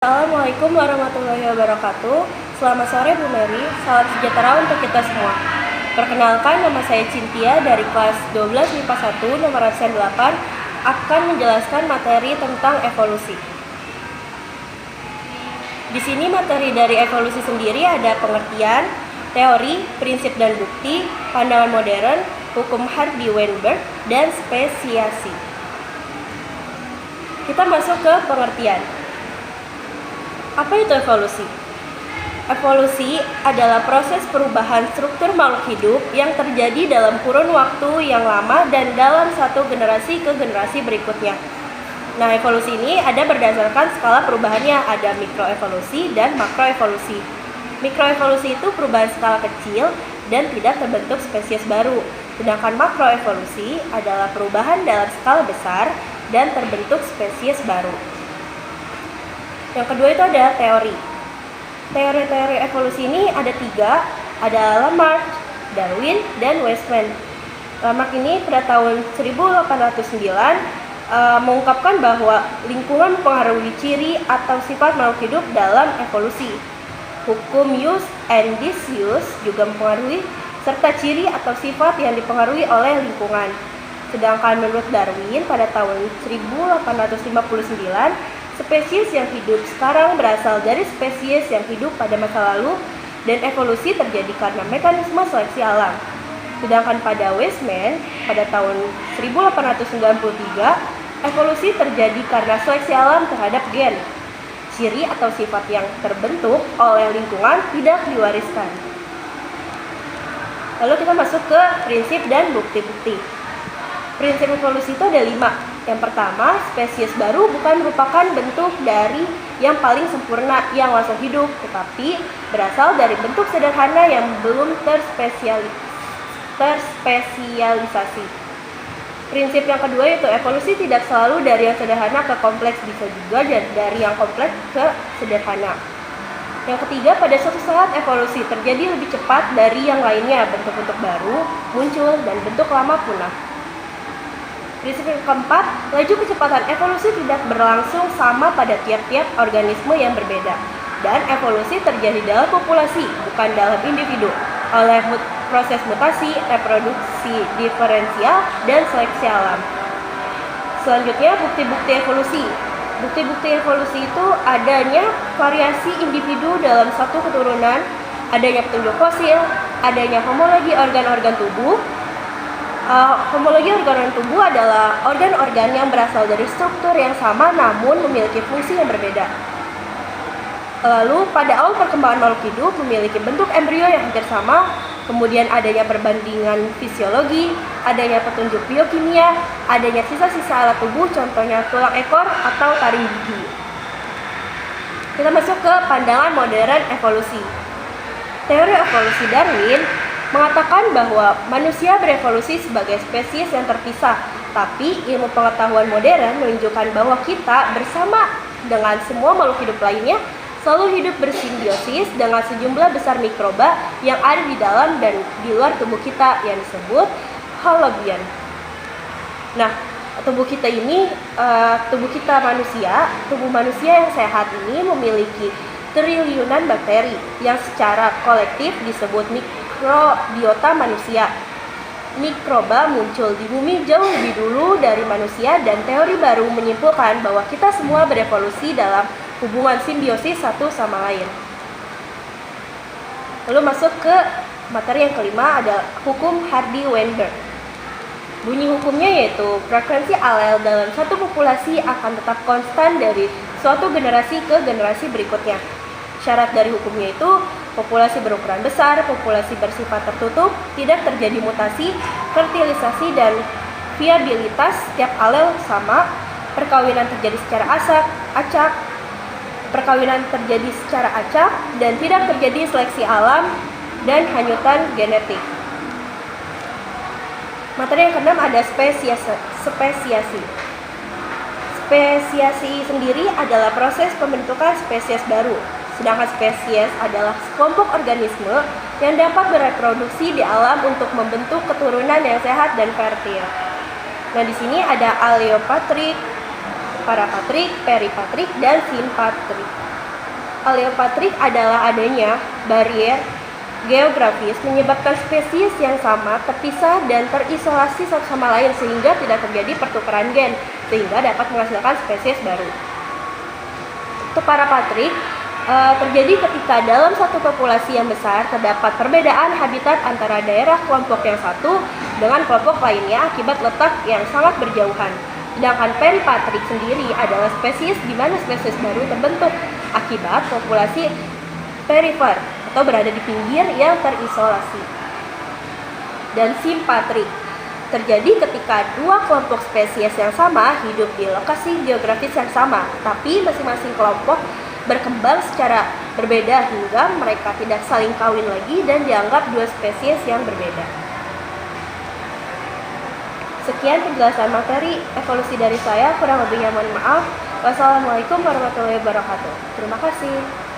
Assalamualaikum warahmatullahi wabarakatuh. Selamat sore Bu Mary, salam sejahtera untuk kita semua. Perkenalkan, nama saya Cynthia dari kelas 12 MIPA 1 nomor absen 8 akan menjelaskan materi tentang evolusi. Di sini materi dari evolusi sendiri ada pengertian, teori, prinsip dan bukti, pandangan modern, hukum Hardy-Weinberg, dan spesiasi. Kita masuk ke pengertian. Apa itu evolusi? Evolusi adalah proses perubahan struktur makhluk hidup yang terjadi dalam kurun waktu yang lama dan dalam satu generasi ke generasi berikutnya. Nah, evolusi ini ada berdasarkan skala perubahannya, ada mikroevolusi dan makroevolusi. Mikroevolusi itu perubahan skala kecil dan tidak terbentuk spesies baru. Sedangkan makroevolusi adalah perubahan dalam skala besar dan terbentuk spesies baru. Yang kedua itu ada teori. Teori-teori evolusi ini ada 3, ada Lamarck, Darwin, dan Weismann. Lamarck ini pada tahun 1809 mengungkapkan bahwa lingkungan mempengaruhi ciri atau sifat makhluk hidup dalam evolusi. Hukum use and disuse juga mempengaruhi serta ciri atau sifat yang dipengaruhi oleh lingkungan. Sedangkan menurut Darwin pada tahun 1859, spesies yang hidup sekarang berasal dari spesies yang hidup pada masa lalu dan evolusi terjadi karena mekanisme seleksi alam. Sedangkan pada Weismann pada tahun 1893, evolusi terjadi karena seleksi alam terhadap gen. Ciri atau sifat yang terbentuk oleh lingkungan tidak diwariskan. Lalu kita masuk ke prinsip dan bukti-bukti. Prinsip evolusi itu ada 5. Yang pertama, spesies baru bukan merupakan bentuk dari yang paling sempurna yang langsung hidup, tetapi berasal dari bentuk sederhana yang belum terspesialisasi. Prinsip yang kedua yaitu evolusi tidak selalu dari yang sederhana ke kompleks, bisa juga dari yang kompleks ke sederhana. Yang ketiga, pada suatu saat evolusi terjadi lebih cepat dari yang lainnya, bentuk-bentuk baru muncul dan bentuk lama punah. Prinsip yang keempat, laju kecepatan evolusi tidak berlangsung sama pada tiap-tiap organisme yang berbeda. Dan evolusi terjadi dalam populasi, bukan dalam individu, oleh proses mutasi, reproduksi diferensial, dan seleksi alam. Selanjutnya, bukti-bukti evolusi. Bukti-bukti evolusi itu adanya variasi individu dalam satu keturunan, adanya petunjuk fosil, adanya homologi organ-organ tubuh. Homologi organ tubuh adalah organ-organ yang berasal dari struktur yang sama namun memiliki fungsi yang berbeda. Lalu pada awal perkembangan makhluk hidup memiliki bentuk embrio yang hampir sama, kemudian adanya perbandingan fisiologi, adanya petunjuk biokimia, adanya sisa-sisa alat tubuh, contohnya tulang ekor atau taring gigi. Kita masuk ke pandangan modern evolusi. Teori evolusi Darwin mengatakan bahwa manusia berevolusi sebagai spesies yang terpisah, tapi ilmu pengetahuan modern menunjukkan bahwa kita bersama dengan semua makhluk hidup lainnya selalu hidup bersimbiosis dengan sejumlah besar mikroba yang ada di dalam dan di luar tubuh kita yang disebut holobiont. Nah, tubuh kita manusia yang sehat ini memiliki triliunan bakteri yang secara kolektif disebut mikrobiota manusia. Mikroba muncul di bumi jauh lebih dulu dari manusia dan teori baru menyimpulkan bahwa kita semua berevolusi dalam hubungan simbiosis satu sama lain. Lalu masuk ke materi yang kelima, ada hukum Hardy-Weinberg. Bunyi hukumnya yaitu frekuensi alel dalam satu populasi akan tetap konstan dari suatu generasi ke generasi berikutnya. Syarat dari hukumnya itu populasi berukuran besar, populasi bersifat tertutup, tidak terjadi mutasi, fertilisasi dan viabilitas setiap alel sama, perkawinan terjadi secara acak, dan tidak terjadi seleksi alam dan hanyutan genetik. Materi yang keenam ada spesiasi. Spesiasi sendiri adalah proses pembentukan spesies baru. Sedangkan spesies adalah sekelompok organisme yang dapat bereproduksi di alam untuk membentuk keturunan yang sehat dan fertil. Nah, di sini ada Aleopatrik, Parapatrik, Peripatrik, dan Simpatrik. Aleopatrik adalah adanya barier geografis menyebabkan spesies yang sama terpisah dan terisolasi satu sama lain sehingga tidak terjadi pertukaran gen, sehingga dapat menghasilkan spesies baru. Untuk parapatrik, terjadi ketika dalam satu populasi yang besar terdapat perbedaan habitat antara daerah kelompok yang satu dengan kelompok lainnya akibat letak yang sangat berjauhan. Sedangkan peripatrik sendiri adalah spesies di mana spesies baru terbentuk akibat populasi perifer atau berada di pinggir yang terisolasi. Dan simpatrik terjadi ketika dua kelompok spesies yang sama hidup di lokasi geografis yang sama, tapi masing-masing kelompok berkembang secara berbeda hingga mereka tidak saling kawin lagi dan dianggap dua spesies yang berbeda. Sekian penjelasan materi evolusi dari saya, kurang lebihnya mohon maaf. Wassalamualaikum warahmatullahi wabarakatuh. Terima kasih.